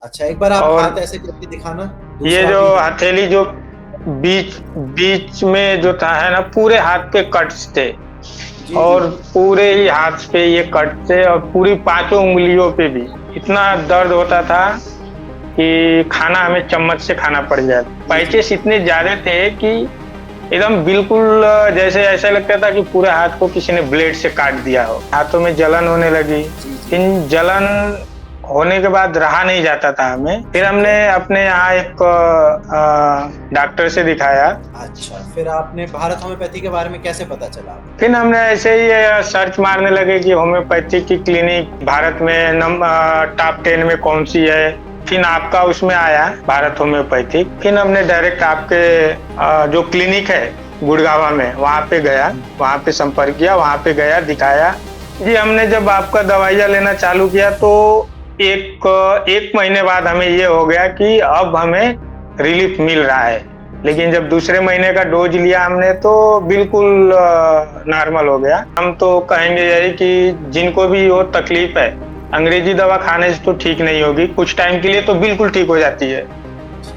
अच्छा, एक बार आप और हाथ ऐसे करके दिखाना, ये दूसरा जो भी है। हथेली जो बीच बीच में जो था है ना, पूरे हाथ पे कट्स थे। जी, जी, और जी। पूरे ही हाथ पे ये कट थे और पूरी पांचों उंगलियों पे भी इतना दर्द होता था कि खाना हमें चम्मच से खाना पड़ जाए। जी, जी, पैचेस इतने ज्यादा थे कि एकदम बिल्कुल जैसे ऐसा लगता था कि पूरे हाथ को किसी ने ब्लेड से काट दिया हो। हाथों में जलन होने लगी। जी, जी। फिर जलन होने के बाद रहा नहीं जाता था हमें। फिर ठीक हमने है। अपने यहाँ एक डॉक्टर से दिखाया। अच्छा, फिर आपने भारत होम्योपैथी के बारे में कैसे पता चला आपको? फिर हमने ऐसे ही सर्च मारने लगे कि होम्योपैथी की क्लिनिक भारत में टॉप 10 में कौन सी है। फिर आपका उसमें आया भारत होम्योपैथिक। फिर हमने डायरेक्ट आपके जो क्लिनिक है गुड़गावा में, वहां पे गया। वहां पे संपर्क किया, वहां पे गया, दिखाया। जी, हमने जब आपका दवाइयाँ लेना चालू किया तो एक महीने बाद हमें ये हो गया कि अब हमें रिलीफ मिल रहा है। लेकिन जी। जब दूसरे महीने का डोज लिया हमने तो बिल्कुल नॉर्मल हो गया। हम तो कहेंगे यही कि जिनको भी वो तकलीफ है, अंग्रेजी दवा खाने से तो ठीक नहीं होगी, कुछ टाइम के लिए तो बिल्कुल ठीक हो जाती है। ठीक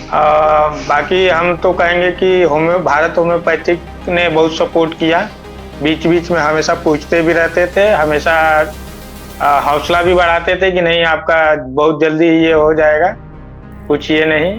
है। बाकी हम तो कहेंगे कि भारत होम्योपैथिक ने बहुत सपोर्ट किया। बीच बीच में हमेशा पूछते भी रहते थे, हमेशा हौसला भी बढ़ाते थे कि नहीं, आपका बहुत जल्दी ये हो जाएगा, कुछ ये नहीं।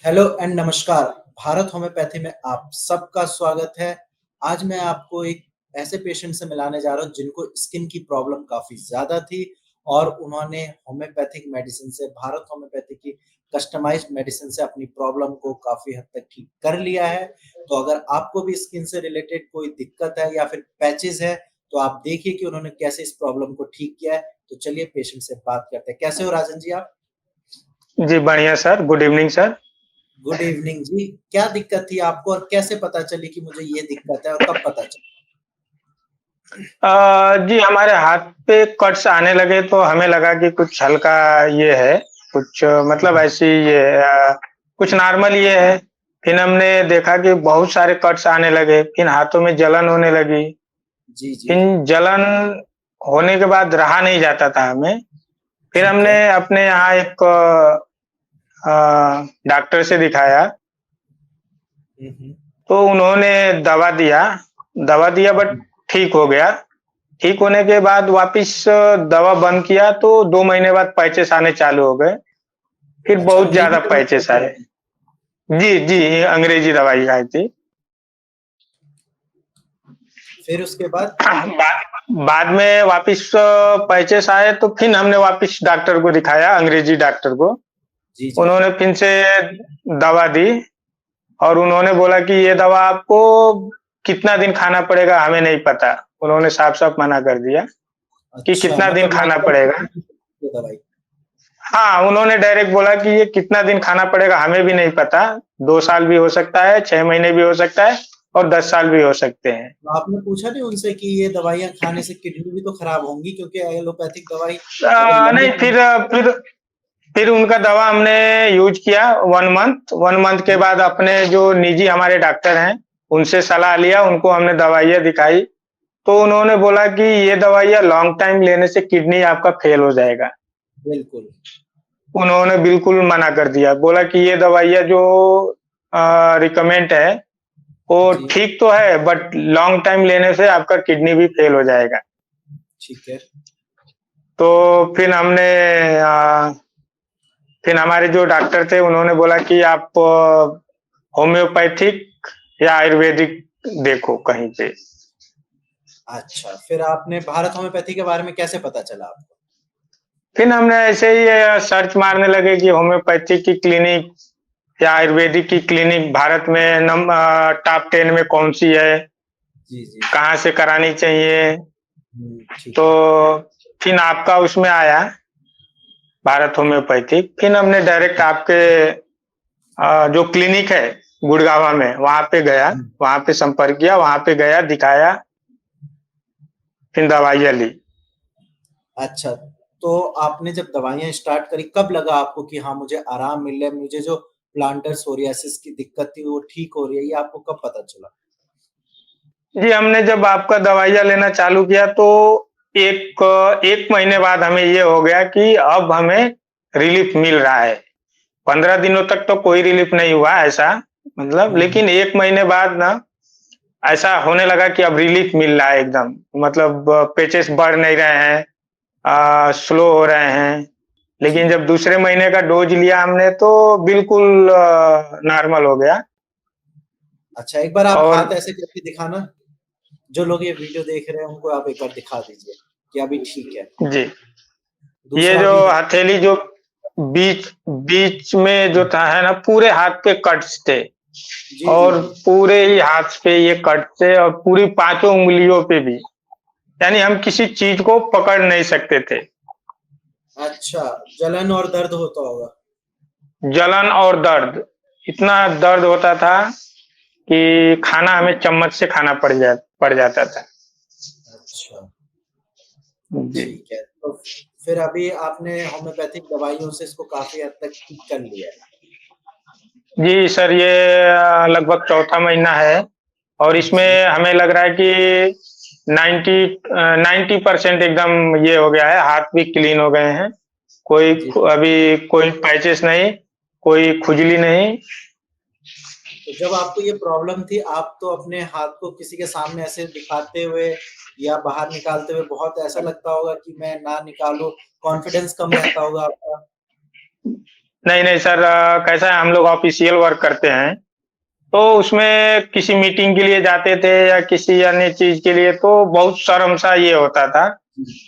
हेलो एंड नमस्कार। भारत होम्योपैथी में आप सबका स्वागत है। आज मैं आपको एक ऐसे पेशेंट से मिलाने जा रहा हूँ जिनको स्किन की प्रॉब्लम काफ़ी ज़्यादा थी और उन्होंने होम्योपैथिक मेडिसिन से, भारत होम्योपैथी की कस्टमाइज्ड मेडिसिन से अपनी प्रॉब्लम को काफ़ी हद तक ठीक कर लिया है। तो अगर आपको भी स्किन से रिलेटेड कोई दिक्कत है या फिर पैचेज़ है, तो आप देखिए कि उन्होंने कैसे इस प्रॉब्लम को ठीक किया है। तो चलिए पेशेंट से बात करते हैं। कैसे हो राजन जी आप? जी बढ़िया sir, good evening sir. Good evening जी। क्या दिक्कत थी आपको और कैसे पता चली कि मुझे ये दिक्कत है और कब पता चला? जी, हमारे हाथ पे कट्स आने लगे तो हमें लगा कि कुछ हल्का ये है, कुछ मतलब हुँ, ऐसी ये कुछ नॉर्मल ये है। फिर हमने देखा कि बहुत सारे कट्स आने लगे, फिर हाथों में जलन होने लगी। जी, जी। फिर जलन होने के बाद रहा नहीं जाता था हमें। फिर ठीक हमने है। अपने यहाँ एक डॉक्टर से दिखाया। हुँ, हुँ। तो उन्होंने दवा दिया बट जी। ठीक हो गया। ठीक होने के बाद वापिस दवा बंद किया तो 2 महीने बाद पैचेस आने चालू हो गए। फिर अच्छा, बहुत अंग्रेजी ज़्यादा दवाई खाई पैचेस थी आए। आपने? जी, जी, अंग्रेजी दवाई खाई थी। फिर उसके बाद? बाद में वापिस पैचेस आए तो फिर हमने वापिस डॉक्टर को दिखाया, अंग्रेजी डॉक्टर को। जी, जी। उन्होंने फिर से दवा दी और उन्होंने बोला कि ये दवा आपको कितना दिन खाना पड़ेगा हमें नहीं पता। उन्होंने साफ-साफ मना कर दिया कि अच्छा, कितना दिन मतलब खाना लाइफ टाइम पड़ेगा। तक नहीं खा सकते ये दवाई। हाँ, उन्होंने डायरेक्ट बोला कि ये कितना दिन खाना पड़ेगा हमें भी नहीं पता। 2 साल भी हो सकता है, 6 महीने भी हो सकता है और 10 साल भी हो सकते हैं। तो आपने पूछा नहीं उनसे कि ये दवाइयाँ खाने से किडनी भी तो खराब होंगी क्योंकि एलोपैथिक दवाई अगर लंबे नहीं, टाइम फिर उनका दवा हमने यूज़ किया 1 मंथ। 1 मंथ के जी, बाद अपने जो निजी हमारे डॉक्टर हैं, उनसे सलाह लिया, उनको हमने दवाइयाँ दिखाई। तो उन्होंने बोला कि ये दवाइयाँ लॉन्ग टाइम लेने से किडनी आपका फेल हो जाएगा। बिल्कुल। उन्होंने बिल्कुल मना कर दिया, बोला कि ये दवाइयाँ जो रिकमेंड है, वो जी, ठीक तो है बट लॉन्ग टाइम लेने से आपका किडनी भी फेल हो जाएगा। ठीक है। तो फिर हमने अ, फिर हमारे जो डॉक्टर थे उन्होंने बोला कि आप होम्योपैथिक या आयुर्वेदिक देखो कहीं पे। अच्छा, फिर आपने भारत होम्योपैथी के बारे में कैसे पता चला आपको? फिर हमने ऐसे ही सर्च मारने लगे कि होम्योपैथिक की क्लिनिक या आयुर्वेदिक की क्लिनिक भारत में टॉप 10 में कौन सी है, जी, जी। कहाँ से करानी चाहिए। हुँ, ठीक तो है। फिर आपका उसमें आया भारत होम्योपैथिक। फिर हमने डायरेक्ट आपके जो क्लिनिक है गुड़गावा में, वहाँ पे गया, हुँ। वहाँ पे संपर्क किया, वहाँ पे गया, दिखाया, फिर दवाइयाँ ली। अच्छा, तो आपने जब दवाइयाँ स्टार्ट करी, कब लगा आपको कि हाँ, मुझे आराम मिल रहा है, मुझे जो प्लांटर सोरियासिस की दिक्कत थी, वो ठीक हो रही है, ये आपको कब पता चला? जी, हमने जब आपका दवाइयाँ लेना चालू किया तो एक 1 महीने बाद हमें ये हो गया कि अब हमें रिलीफ मिल रहा है। 15 दिनों तक तो कोई रिलीफ नहीं हुआ ऐसा, मतलब, हुँ। लेकिन 1 महीने बाद ना ऐसा होने लगा कि अब रिलीफ मिल रहा है एकदम। मतलब पैचेस बढ़ नहीं रहे हैं, स्लो हो रहे हैं। जी, लेकिन जी। जब दूसरे महीने का डोज़ लिया हमने तो बिल्कुल नॉर्मल हो गया। अच्छा, एक बार आप और हाथ ऐसे करके दिखाना। जो लोग ये वीडियो देख रहे हैं उनको आप एक बार दिखा दीजिए कि अभी ठीक है। जी, ये दूसरा जो भी हथेली जो बीच बीच में जो था है ना, पूरे हाथ पे कट्स थे। जी, जी, और जी। पूरे ही हाथ पे ये कट थे और पूरी पाँचों उँगलियों पे भी। यानी हम किसी चीज़ को पकड़ नहीं सकते थे। अच्छा, जलन और दर्द होता होगा। जलन और दर्द, इतना दर्द होता था कि खाना हमें चम्मच से खाना पड़ जाता था। अच्छा, जी। ठीक है। तो फिर अभी आपने होम्योपैथिक दवाइयों से इसको काफ़ी हद तक ठीक कर लिया है। जी सर, ये लगभग चौथा महीना है और जी, इसमें हमें लग रहा है कि 90% एकदम ये हो गया है, हाथ भी क्लीन हो गए हैं। जी। अभी कोई पैचेस नहीं, कोई खुजली नहीं। तो जब आपको ये प्रॉब्लम थी, आप तो अपने हाथ को किसी के सामने ऐसे दिखाते हुए या बाहर निकालते हुए बहुत ऐसा लगता होगा कि मैं ना निकालूँ, कॉन्फिडेंस कम रहता होगा आपका? नहीं, नहीं सर, कैसा है, हम लोग ऑफ़िशियल वर्क करते हैं, तो उसमें किसी मीटिंग के लिए जाते थे या किसी अन्य चीज़ के लिए तो बहुत शर्म-सा ये होता था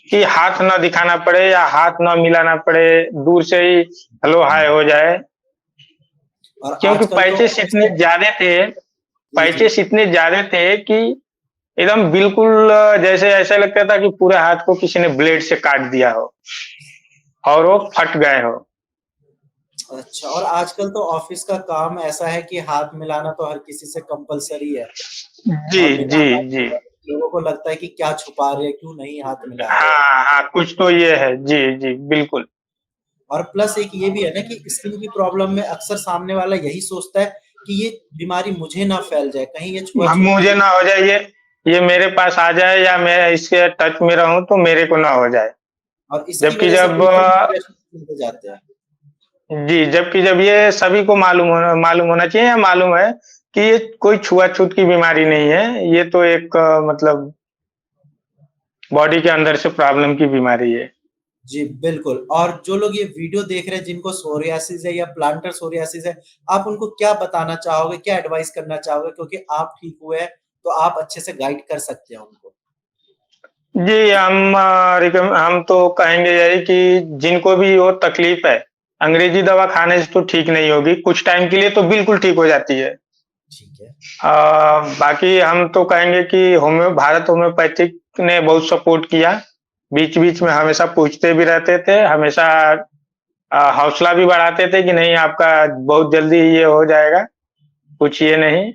कि हाथ ना दिखाना पड़े या हाथ ना मिलाना पड़े, दूर से ही हेलो हाय हो जाए। और क्योंकि आजकल तो ऑफ़िस में जी, जी। पैचेस इतने ज़्यादा थे कि एकदम बिल्कुल जैसे ऐसा लगता था कि पूरे हाथ को किसी ने ब्लेड से काट दिया हो और वो फट गए हो। अच्छा, और आजकल तो ऑफ़िस का काम ऐसा है कि हाथ मिलाना तो हर किसी से कंपल्सरी है जी, और बिना जी, हाथ जी। मिलाए लोगों को लगता है कि क्या छुपा रहे हैं, क्यों नहीं हाथ मिला रहे हैं। हाँ, हाँ, कुछ तो ये है। जी, जी, बिल्कुल। और प्लस एक ये भी है ना कि स्किन की प्रॉब्लम में अक्सर सामने वाला यही सोचता है कि ये बीमारी मुझे ना फैल जाए, कहीं ये अब छुआ-छूत की मुझे भी ना हो जाए ये मेरे पास आ जाए या मैं इसके टच में रहूँ तो मेरे को ना हो जाए। और इसकी जबकि वजह से जब भी लोग डिप्रेशन में चले जाते हैं। जबकि जब ये सभी को मालूम होना चाहिए या मालूम है कि ये कोई छुआ-छूत की बीमारी नहीं है, ये तो एक मतलब बॉडी के अंदर से प्रॉब्लम की बीमारी है। जी, बिल्कुल। और जो लोग ये वीडियो देख रहे हैं जिनको सोरियासिस है या प्लांटर सोरियासिस है, आप उनको क्या बताना चाहोगे, क्या एडवाइस करना चाहोगे? क्योंकि आप ठीक हुए हैं, तो आप अच्छे से गाइड कर सकते हैं उनको। जी, हम तो कहेंगे यही कि जिनको भी वो तकलीफ है, अंग्रेज़ी दवा खाने से तो ठीक नहीं होगी, कुछ टाइम के लिए तो बिल्कुल ठीक हो जाती है। ठीक है। बाकी हम तो कहेंगे कि भारत होम्योपैथिक ने बहुत सपोर्ट किया। बीच-बीच में हमेशा पूछते भी रहते थे, हमेशा हौसला भी बढ़ाते थे कि नहीं आपका बहुत जल्दी ये हो जाएगा, कुछ ये नहीं।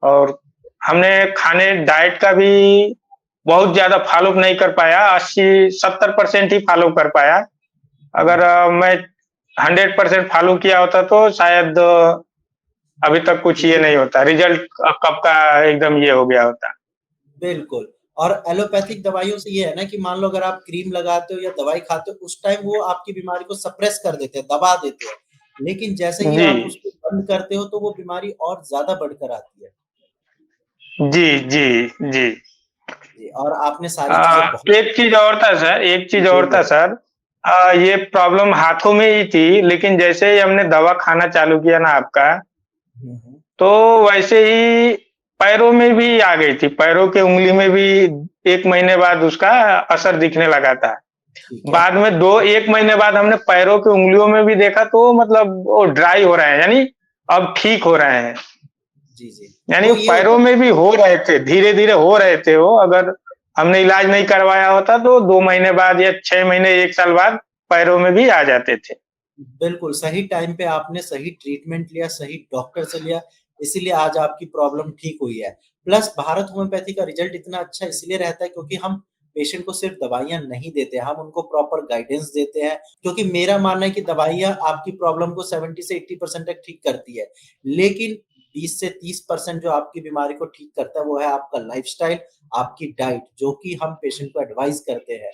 और हमने खाने डाइट का भी बहुत ज़्यादा फ़ॉलो नहीं कर पाया, 80-70% ही फ़ॉलो कर पाया। हुँ, अगर मैं 100% फ़ॉलो किया होता तो शायद अभी तक कुछ ये जी, नहीं होता, रिज़ल्ट कब का एकदम ये हो गया होता। बिल्कुल। और एलोपैथिक दवाइयों से ये है ना कि मान लो अगर आप क्रीम लगाते हो या दवाई खाते हो, उस टाइम वो आपकी बीमारी को सप्रेस कर देते हैं, दबा देते हैं। लेकिन जैसे ही जी। आप उसको बंद करते हो, तो वो बीमारी और ज़्यादा बढ़कर आती है। जी, जी, जी। जी, और आपने सारी चीज़ें बहुत एक चीज़ और था सर, एक जी, चीज़ और था बोलिए। सर। ये प्रॉब्लम हाथों में ही थी, लेकिन जैसे ही हमने दवा खाना चालू किया ना आपका, हुँ, हुँ। तो वैसे ही पैरों में भी आ गई थी। पैरों के उँगली में भी 1 महीने बाद उसका असर दिखने लगा था। ठीक है। बाद में 1 महीने बाद हमने पैरों की उँगलियों में भी देखा तो मतलब वो ड्राई हो रहे हैं, यानी अब ठीक हो रहे हैं। जी, जी। यानी वो ये होता पैरों है में भी हो रहे थे, धीरे-धीरे हो रहे थे वो, अगर हमने इलाज नहीं करवाया होता तो 2 महीने बाद या 6 महीने, 1 साल बाद पैरों में भी आ जाते थे। बिल्कुल, सही टाइम पे आपने सही ट्रीटमेंट लिया, सही डॉक्टर से लिया, इसीलिए आज आपकी प्रॉब्लम ठीक हुई है। प्लस भारत होम्योपैथी का रिज़ल्ट इतना अच्छा इसलिए रहता है क्योंकि हम पेशेंट को सिर्फ़ दवाइयाँ नहीं देते, हम उनको प्रॉपर गाइडेंस देते हैं। क्योंकि मेरा मानना है कि दवाइयाँ आपकी प्रॉब्लम को 70 से 80% तक ठीक करती है। लेकिन 20 से 30% जो आपकी बीमारी को ठीक करता है, वो है आपका लाइफ़स्टाइल, आपकी डाइट जो कि हम पेशेंट को एडवाइस करते हैं।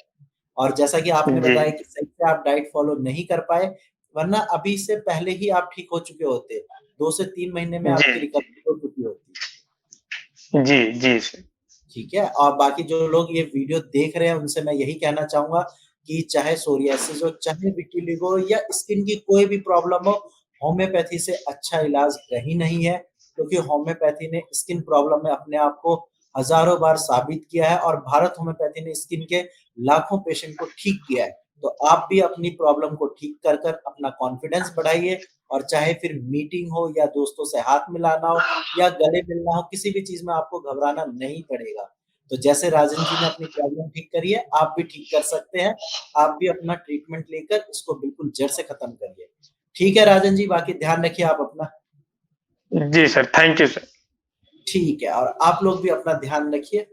और जैसा कि आपने जी, बताया कि सही से आप डाइट फॉलो नहीं कर पाए, वरना अभी से पहले ही आप ठीक हो चुके होते। 2 से 3 महीने में जी, आपकी रिकवरी हो चुकी होती। जी, जी सर। ठीक है? और बाकी जो लोग ये वीडियो देख रहे हैं, उनसे मैं यही कहना चाहूँगा कि चाहे सोरियासिस हो, चाहे विटिलिगो हो या स्किन की कोई भी प्रॉब्लम हो, होम्योपैथी से अच्छा इलाज कहीं नहीं है, क्योंकि होम्योपैथी ने स्किन प्रॉब्लम में अपने आप को हज़ारों बार साबित किया है और भारत होम्योपैथी ने स्किन के लाखों पेशेंट को ठीक किया है। तो आप भी अपनी प्रॉब्लम को ठीक कर अपना कॉन्फिडेंस बढ़ाइए और चाहे फिर मीटिंग हो या दोस्तों से हाथ मिलाना हो या गले मिलना हो, किसी भी चीज़ में आपको घबराना नहीं पड़ेगा। तो जैसे राजन जी ने अपनी प्रॉब्लम ठीक करी है, आप भी ठीक कर सकते हैं। आप भी अपना ट्रीटमेंट लेकर इसको बिल्कुल जड़ से खत्म करिए। ठीक है राजन जी, बाकी ध्यान रखिए आप अपना। जी सर, थैंक यू सर। ठीक है और आप लोग भी अपना ध्यान रखिए।